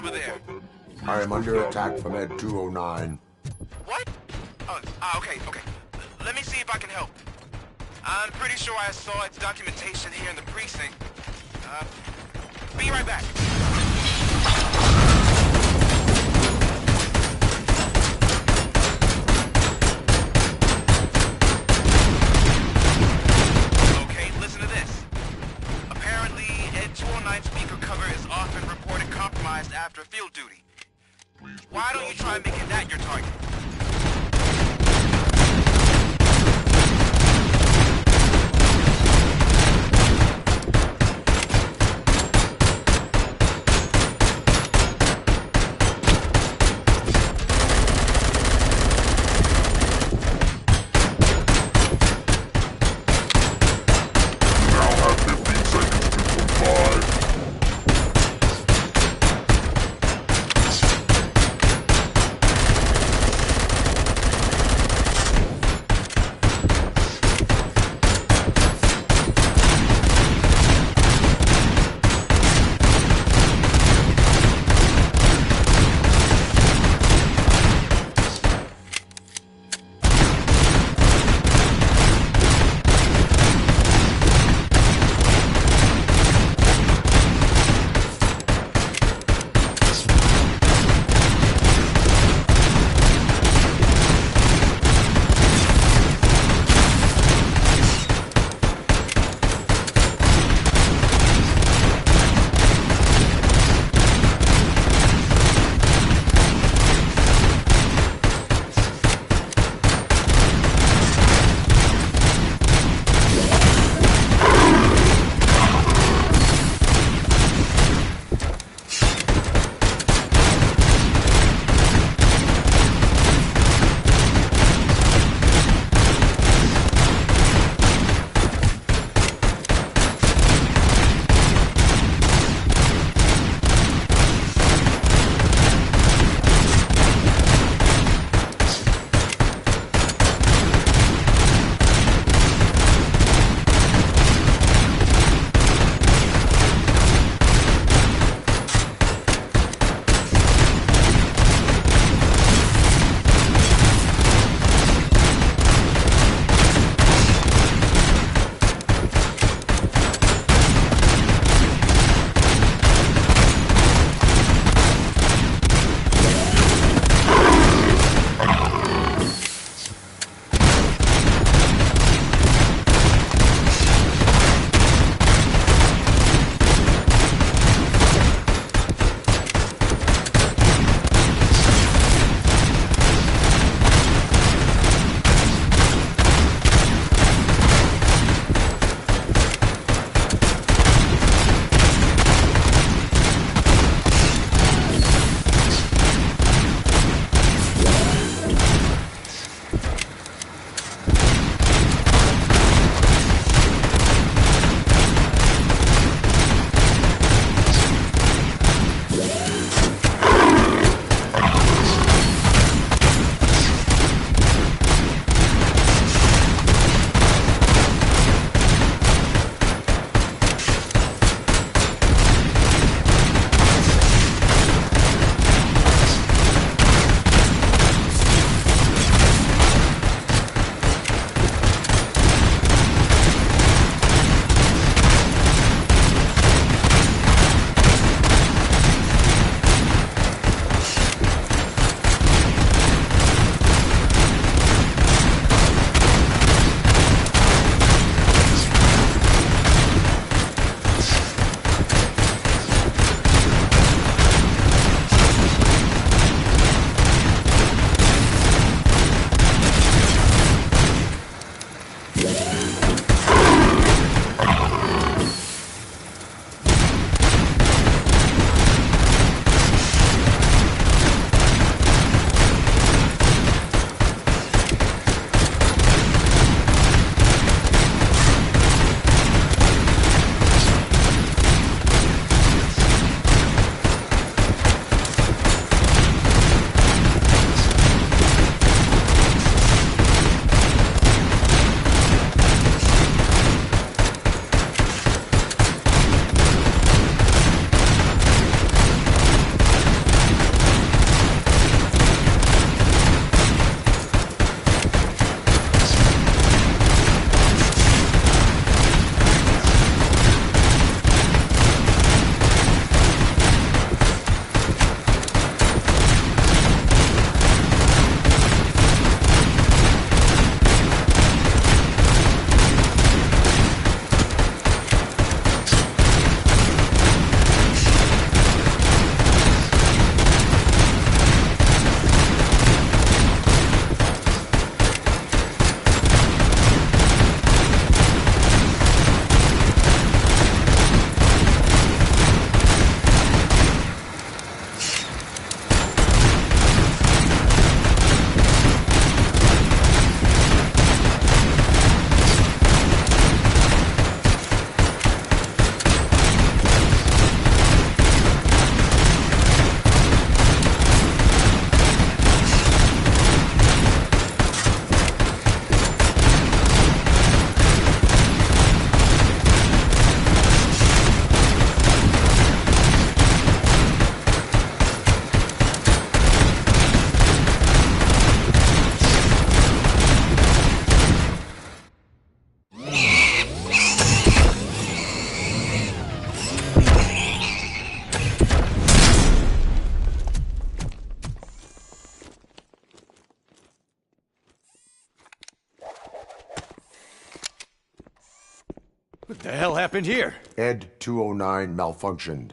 over there? I am under attack from Ed 209. What? Okay. Let me see if I can help. I'm pretty sure I saw its documentation here in the precinct. Be right back. Okay, listen to this. Apparently, Ed 209 speaker cover is often reported compromised after field duty. Why don't you try making that your target? What the hell happened here? Ed 209 malfunctioned.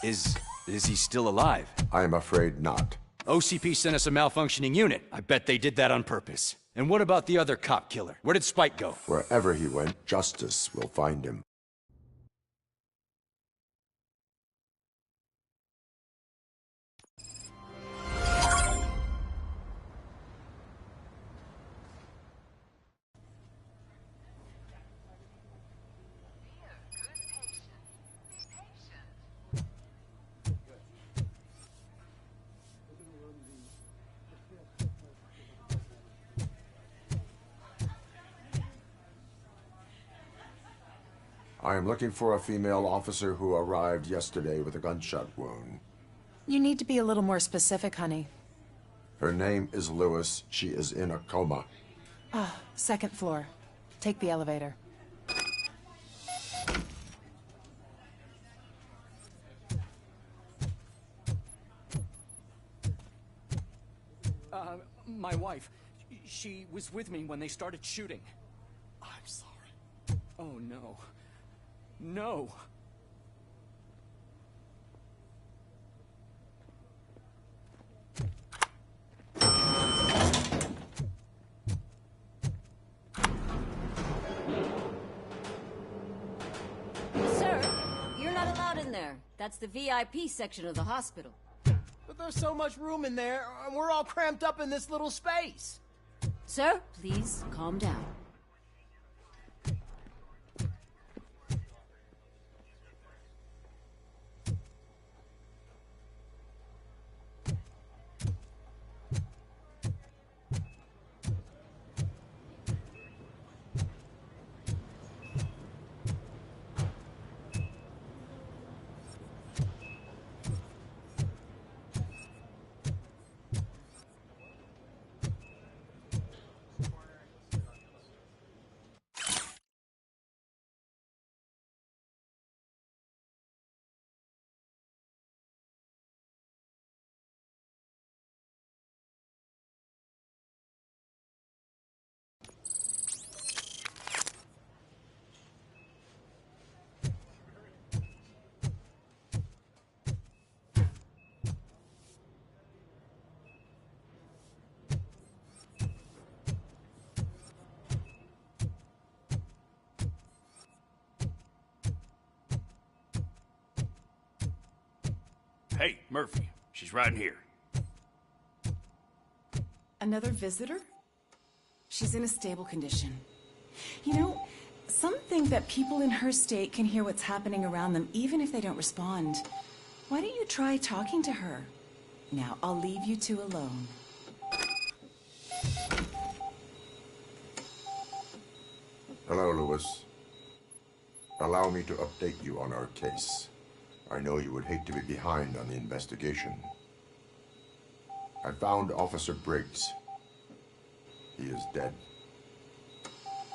Is he still alive? I am afraid not. OCP sent us a malfunctioning unit. I bet they did that on purpose. And what about the other cop killer? Where did Spike go? Wherever he went, justice will find him. I am looking for a female officer who arrived yesterday with a gunshot wound. You need to be a little more specific, honey. Her name is Lewis. She is in a coma. Second floor. Take the elevator. My wife. She was with me when they started shooting. I'm sorry. Oh, no. No. Sir, you're not allowed in there. That's the VIP section of the hospital. But there's so much room in there, and we're all cramped up in this little space. Sir, please calm down. Hey, Murphy. She's right here. Another visitor? She's in a stable condition. You know, some think that people in her state can hear what's happening around them even if they don't respond. Why don't you try talking to her? Now, I'll leave you two alone. Hello, Lewis. Allow me to update you on our case. I know you would hate to be behind on the investigation. I found Officer Briggs. He is dead.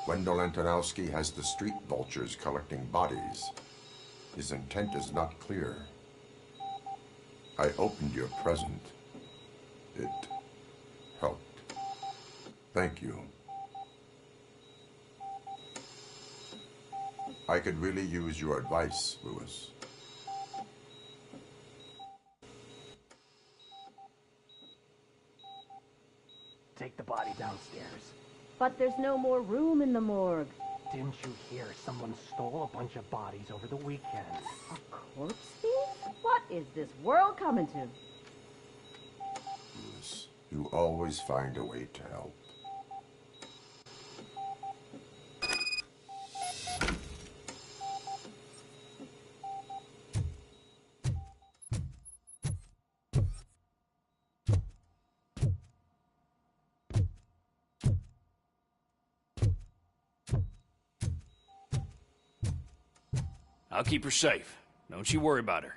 Wendell Antonowski has the street vultures collecting bodies. His intent is not clear. I opened your present. It helped. Thank you. I could really use your advice, Lewis. Take the body downstairs. But there's no more room in the morgue. Didn't you hear someone stole a bunch of bodies over the weekend? A corpse thief? What is this world coming to? Lewis, you always find a way to help. I'll keep her safe. Don't you worry about her.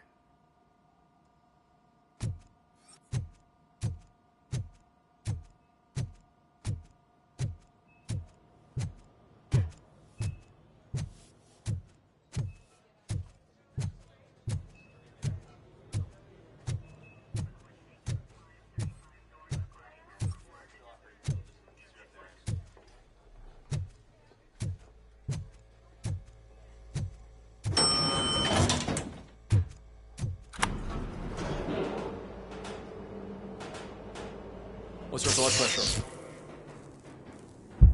What's our blood pressure?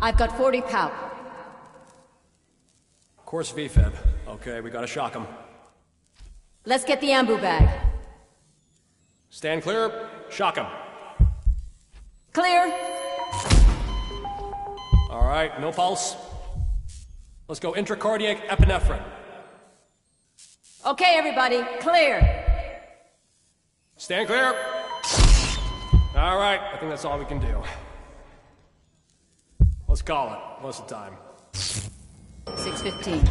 I've got 40 pow. Course VFib. Okay, we gotta shock him. Let's get the ambu bag. Stand clear. Shock him. Clear. All right, no pulse. Let's go intracardiac epinephrine. Okay, everybody, clear. Stand clear. All right, I think that's all we can do. Let's call it. What's the time? 6:15.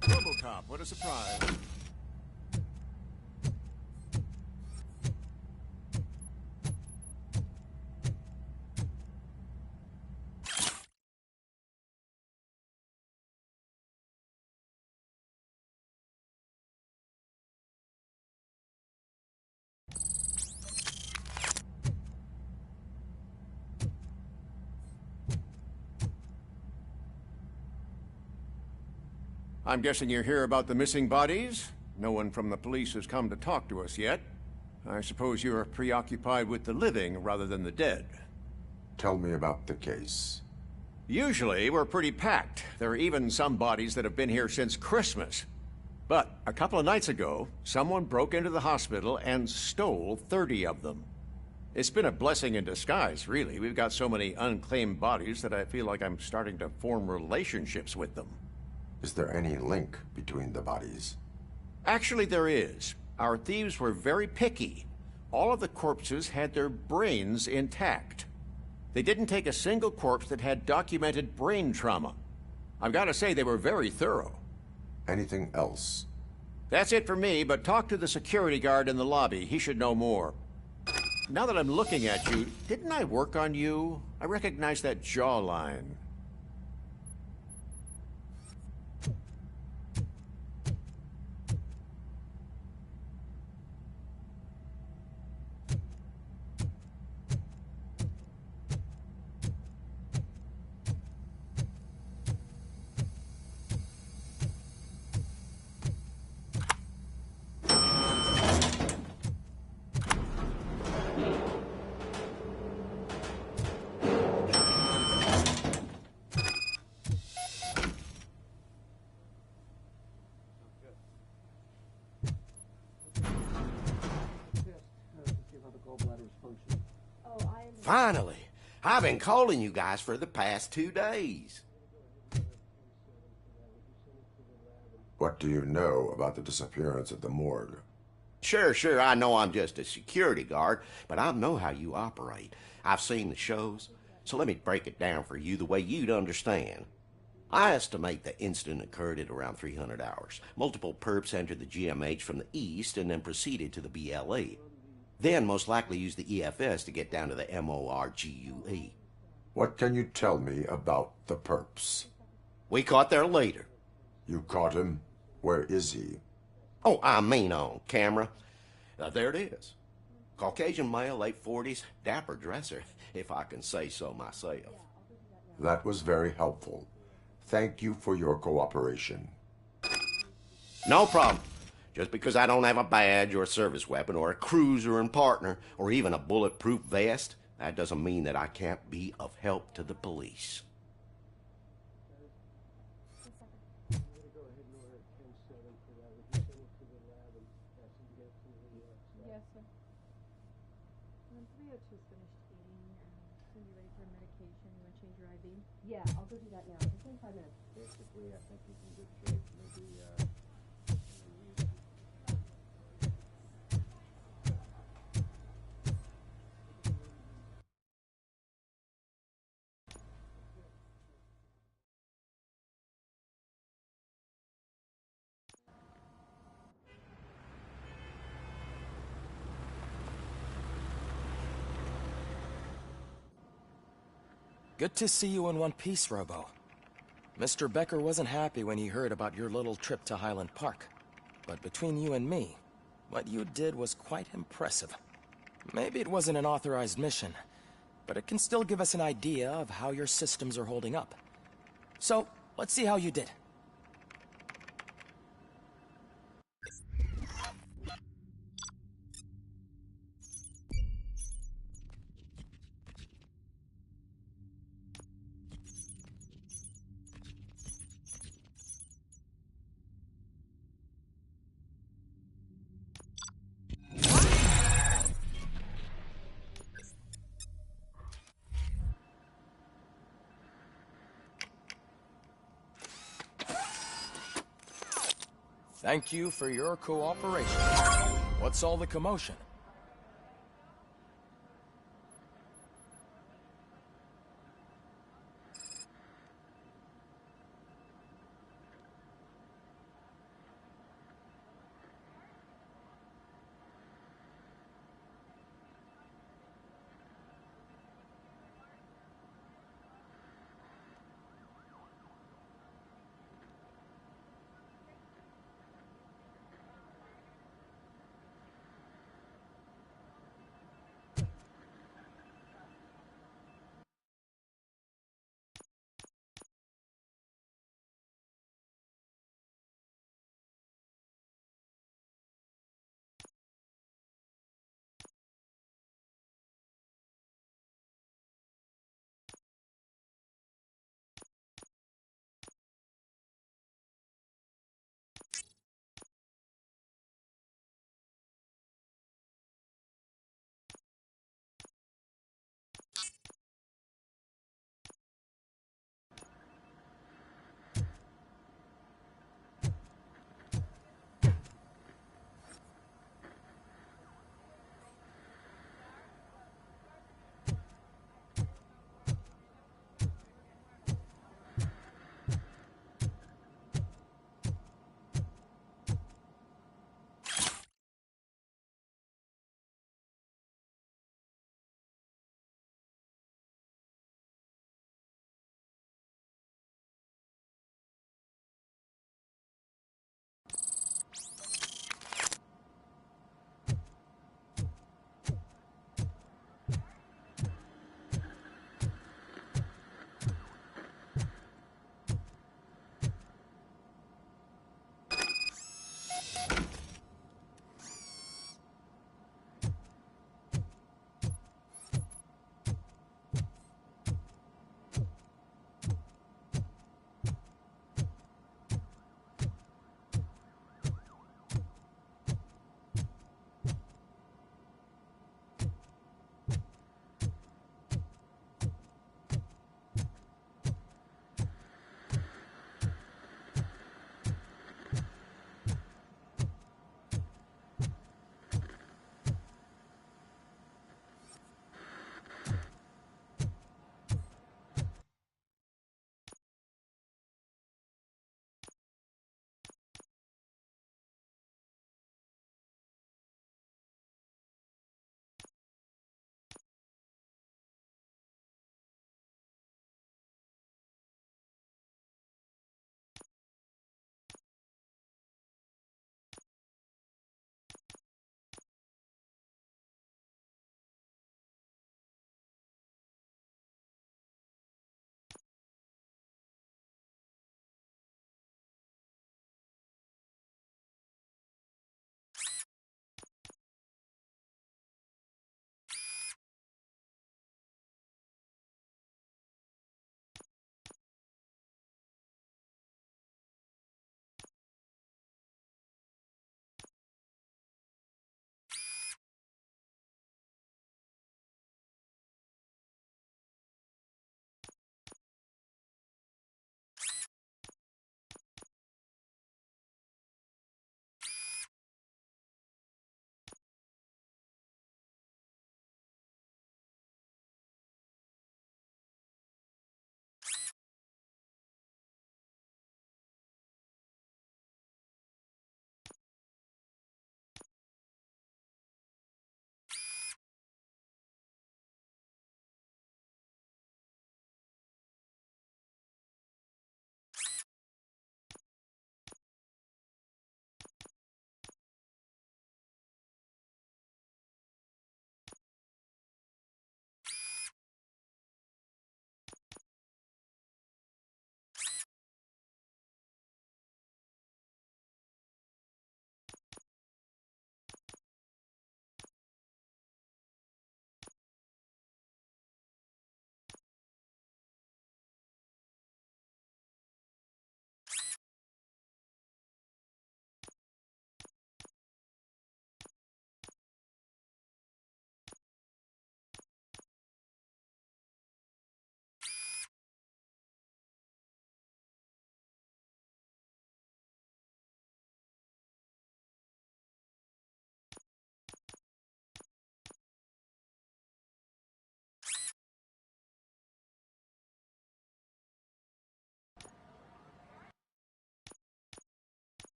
Robocop, what a surprise. I'm guessing you're here about the missing bodies? No one from the police has come to talk to us yet. I suppose you're preoccupied with the living rather than the dead. Tell me about the case. Usually, we're pretty packed. There are even some bodies that have been here since Christmas. But a couple of nights ago, someone broke into the hospital and stole 30 of them. It's been a blessing in disguise, really. We've got so many unclaimed bodies that I feel like I'm starting to form relationships with them. Is there any link between the bodies? Actually, there is. Our thieves were very picky. All of the corpses had their brains intact. They didn't take a single corpse that had documented brain trauma. I've got to say, they were very thorough. Anything else? That's it for me, but talk to the security guard in the lobby. He should know more. Now that I'm looking at you, didn't I work on you? I recognize that jawline. Finally! I've been calling you guys for the past 2 days. What do you know about the disappearance at the morgue? Sure, I know I'm just a security guard, but I know how you operate. I've seen the shows, so let me break it down for you the way you'd understand. I estimate the incident occurred at around 300 hours. Multiple perps entered the GMH from the east and then proceeded to the BLE. Then most likely used the EFS to get down to the MORGUE. What can you tell me about the perps? We caught their leader. You caught him? Where is he? Oh, I mean on camera. There it is. Caucasian male, late 40s, dapper dresser, if I can say so myself. That was very helpful. Thank you for your cooperation. No problem. Just because I don't have a badge or a service weapon or a cruiser and partner or even a bulletproof vest, that doesn't mean that I can't be of help to the police. Yes, sir. 302's finished eating and soon be ready for medication. You want to change your IV? Yeah, I'll go do that now. Just in 5 minutes. Basically, I think he's in good shape. Maybe, Good to see you in one piece, Robo. Mr. Becker wasn't happy when he heard about your little trip to Highland Park. But between you and me, what you did was quite impressive. Maybe it wasn't an authorized mission, but it can still give us an idea of how your systems are holding up. So, let's see how you did. Thank you for your cooperation. What's all the commotion?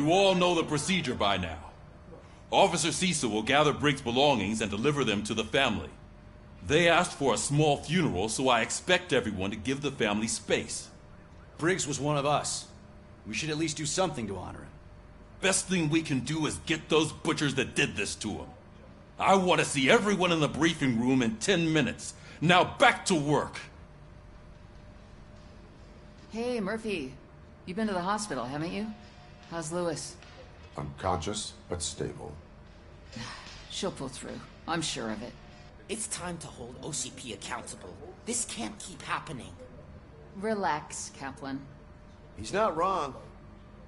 You all know the procedure by now. Officer Cecil will gather Briggs' belongings and deliver them to the family. They asked for a small funeral, so I expect everyone to give the family space. Briggs was one of us. We should at least do something to honor him. Best thing we can do is get those butchers that did this to him. I want to see everyone in the briefing room in 10 minutes. Now back to work. Hey, Murphy. You've been to the hospital, haven't you? How's Lewis? Unconscious, but stable. She'll pull through. I'm sure of it. It's time to hold OCP accountable. This can't keep happening. Relax, Kaplan. He's not wrong.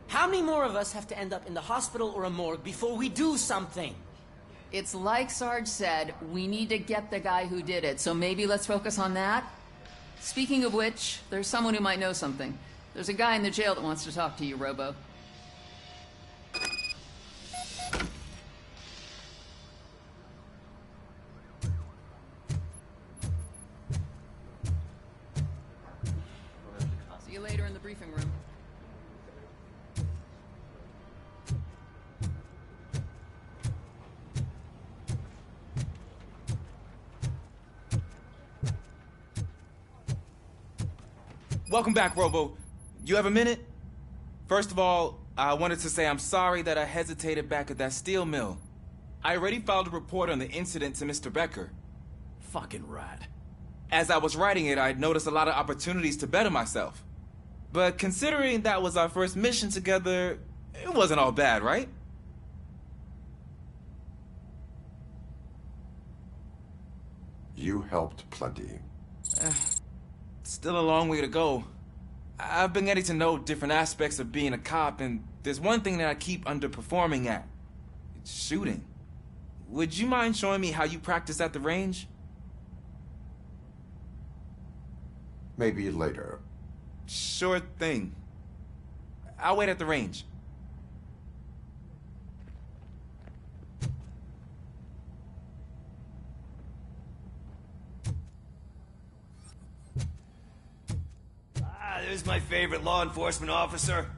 How many more of us have to end up in the hospital or a morgue before we do something? It's like Sarge said, we need to get the guy who did it, so maybe let's focus on that? Speaking of which, there's someone who might know something. There's a guy in the jail that wants to talk to you, Robo. See you later in the briefing room. Welcome back, Robo. You have a minute? First of all, I wanted to say I'm sorry that I hesitated back at that steel mill. I already filed a report on the incident to Mr. Becker. Fucking rad. As I was writing it, I noticed a lot of opportunities to better myself. But considering that was our first mission together, it wasn't all bad, right? You helped plenty. Still a long way to go. I've been getting to know different aspects of being a cop, and there's one thing that I keep underperforming at. It's shooting. Would you mind showing me how you practice at the range? Maybe later. Sure thing. I'll wait at the range. There's my favorite law enforcement officer.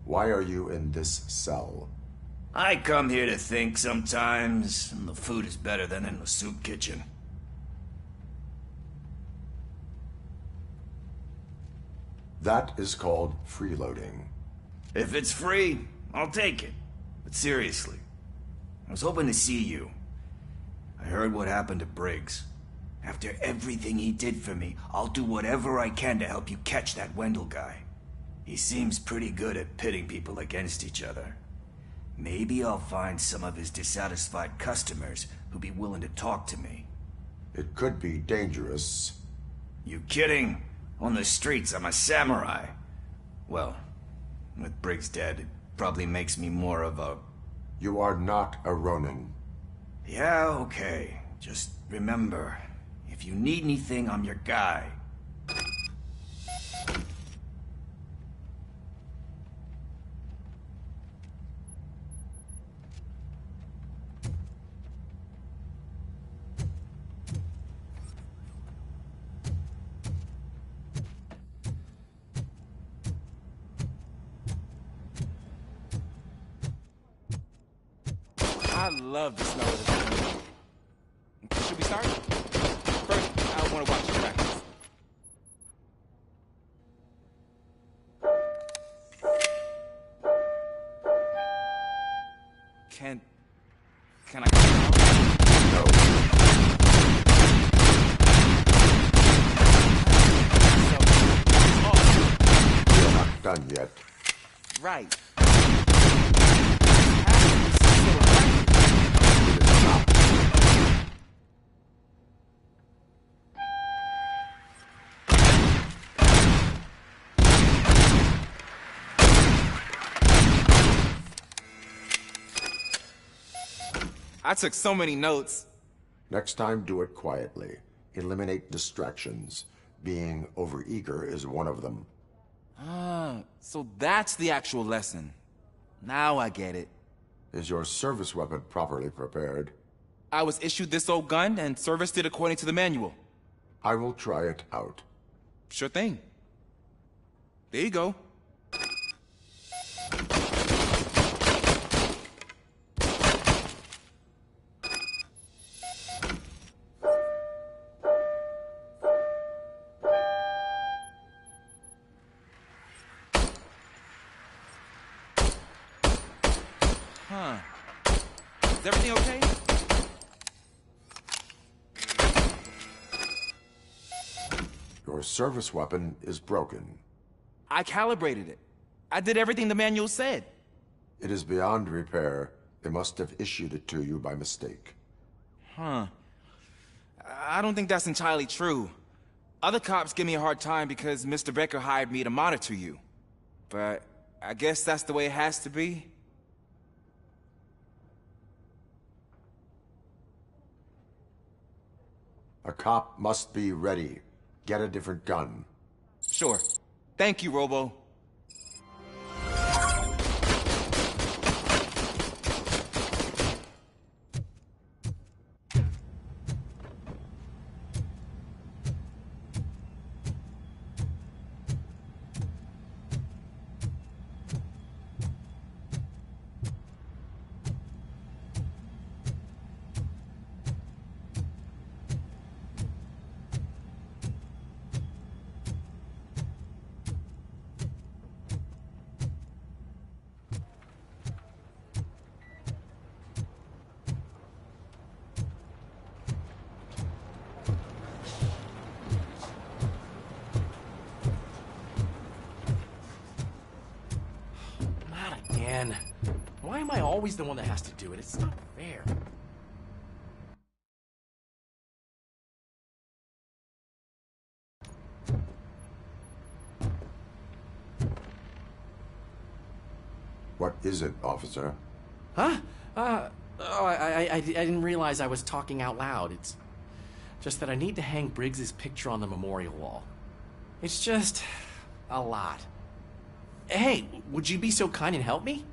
Why are you in this cell? I come here to think sometimes, and the food is better than in the soup kitchen. That is called freeloading. If it's free, I'll take it. But seriously, I was hoping to see you. I heard what happened to Briggs. After everything he did for me, I'll do whatever I can to help you catch that Wendell guy. He seems pretty good at pitting people against each other. Maybe I'll find some of his dissatisfied customers who'll be willing to talk to me. It could be dangerous. You kidding? On the streets, I'm a samurai. Well, with Briggs dead, it probably makes me more of a... You are not a Ronin. Yeah, okay. Just remember, if you need anything, I'm your guy. I love the smell of this. Should we start? First, I want to watch you practice. Can I come out? No. We're not done yet. Right. I took so many notes. Next time, do it quietly. Eliminate distractions. Being overeager is one of them. Ah, so that's the actual lesson. Now I get it. Is your service weapon properly prepared? I was issued this old gun and serviced it according to the manual. I will try it out. Sure thing. There you go. Huh. Is everything okay? Your service weapon is broken. I calibrated it. I did everything the manual said. It is beyond repair. They must have issued it to you by mistake. Huh. I don't think that's entirely true. Other cops give me a hard time because Mr. Becker hired me to monitor you. But I guess that's the way it has to be. A cop must be ready. Get a different gun. Sure. Thank you, Robo. Man, why am I always the one that has to do it? It's not fair. What is it, officer? Huh? I didn't realize I was talking out loud. It's just that I need to hang Briggs's picture on the memorial wall. It's just a lot. Hey, would you be so kind and help me?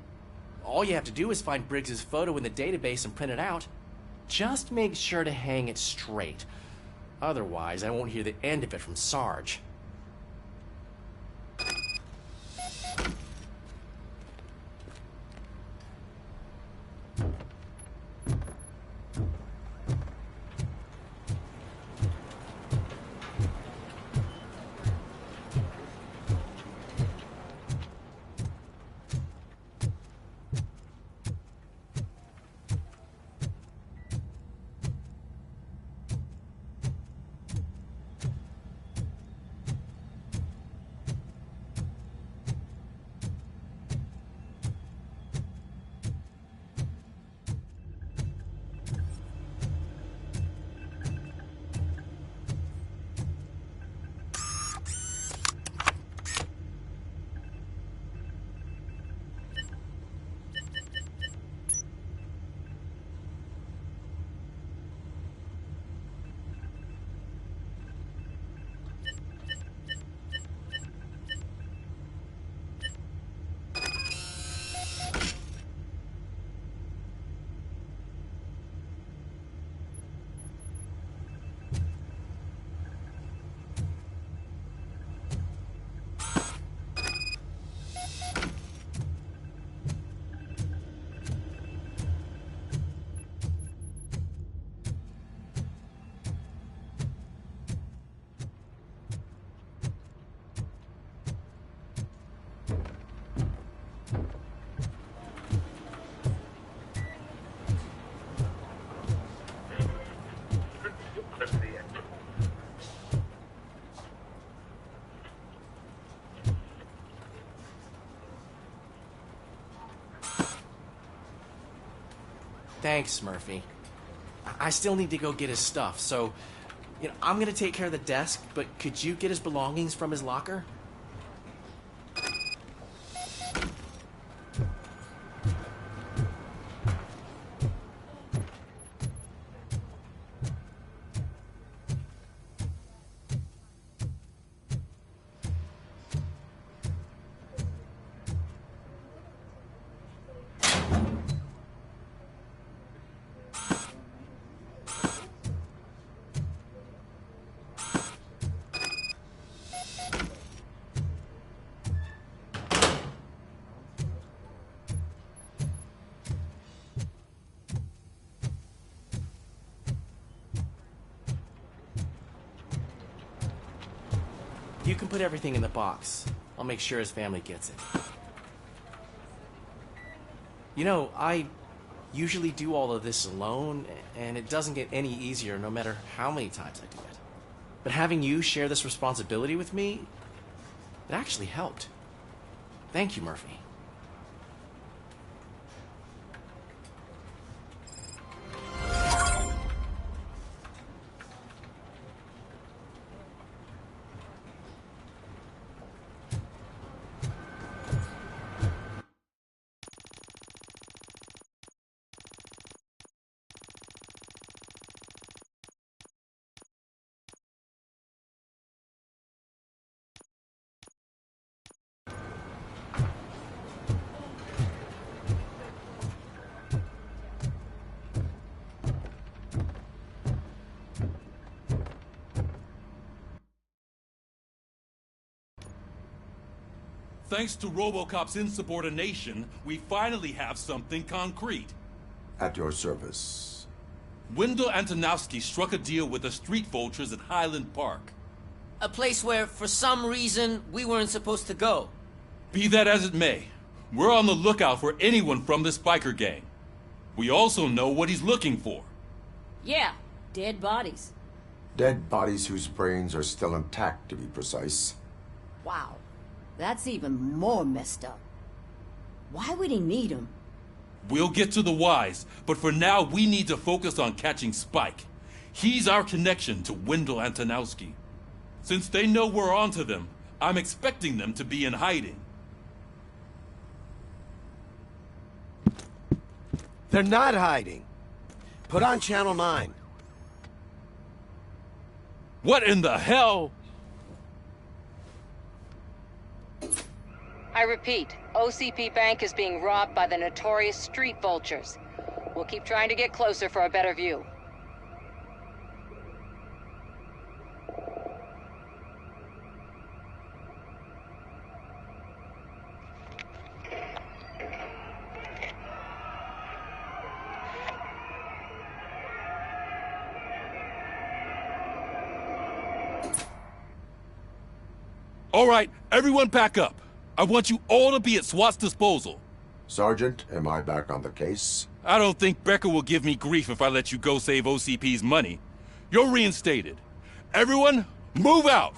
All you have to do is find Briggs's photo in the database and print it out. Just make sure to hang it straight. Otherwise, I won't hear the end of it from Sarge. Thanks, Murphy. I still need to go get his stuff, so, I'm gonna take care of the desk, but could you get his belongings from his locker? you can put everything in the box. I'll make sure his family gets it. You know, I usually do all of this alone, and it doesn't get any easier no matter how many times I do it. But having you share this responsibility with me, it actually helped. Thank you, Murphy. Thanks to Robocop's insubordination, we finally have something concrete. At your service. Wendell Antonowski struck a deal with the street vultures at Highland Park. A place where, for some reason, we weren't supposed to go. Be that as it may, we're on the lookout for anyone from this biker gang. We also know what he's looking for. Yeah, dead bodies. Dead bodies whose brains are still intact, to be precise. Wow, that's even more messed up. Why would he need them? We'll get to the whys, but for now we need to focus on catching Spike. He's our connection to Wendell Antonowski. Since they know we're onto them, I'm expecting them to be in hiding. They're not hiding. Put on Channel 9. What in the hell? I repeat, OCP Bank is being robbed by the notorious street vultures. We'll keep trying to get closer for a better view. All right, everyone pack up. I want you all to be at SWAT's disposal. Sergeant, am I back on the case? I don't think Becker will give me grief if I let you go save OCP's money. You're reinstated. Everyone, move out!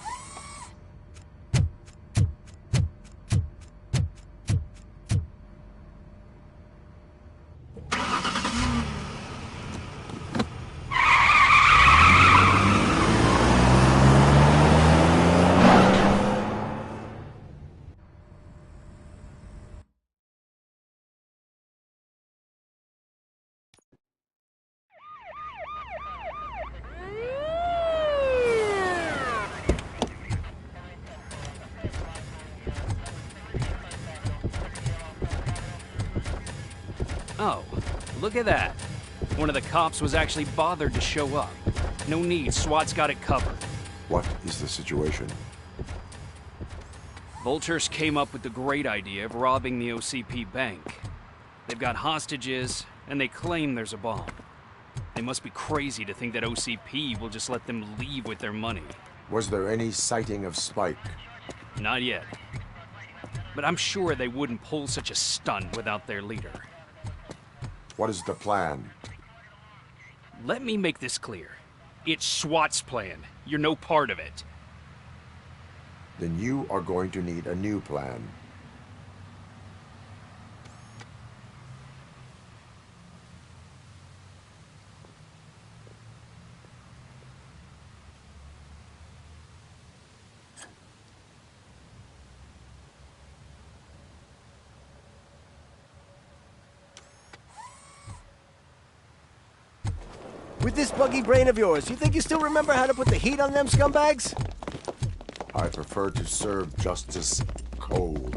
Oh, look at that. One of the cops was actually bothered to show up. No need, SWAT's got it covered. What is the situation? Vultures came up with the great idea of robbing the OCP bank. They've got hostages, and they claim there's a bomb. They must be crazy to think that OCP will just let them leave with their money. Was there any sighting of Spike? Not yet. But I'm sure they wouldn't pull such a stunt without their leader. What is the plan? Let me make this clear. It's SWAT's plan. You're no part of it. Then you are going to need a new plan. With this buggy brain of yours, you think you still remember how to put the heat on them scumbags? I prefer to serve justice cold.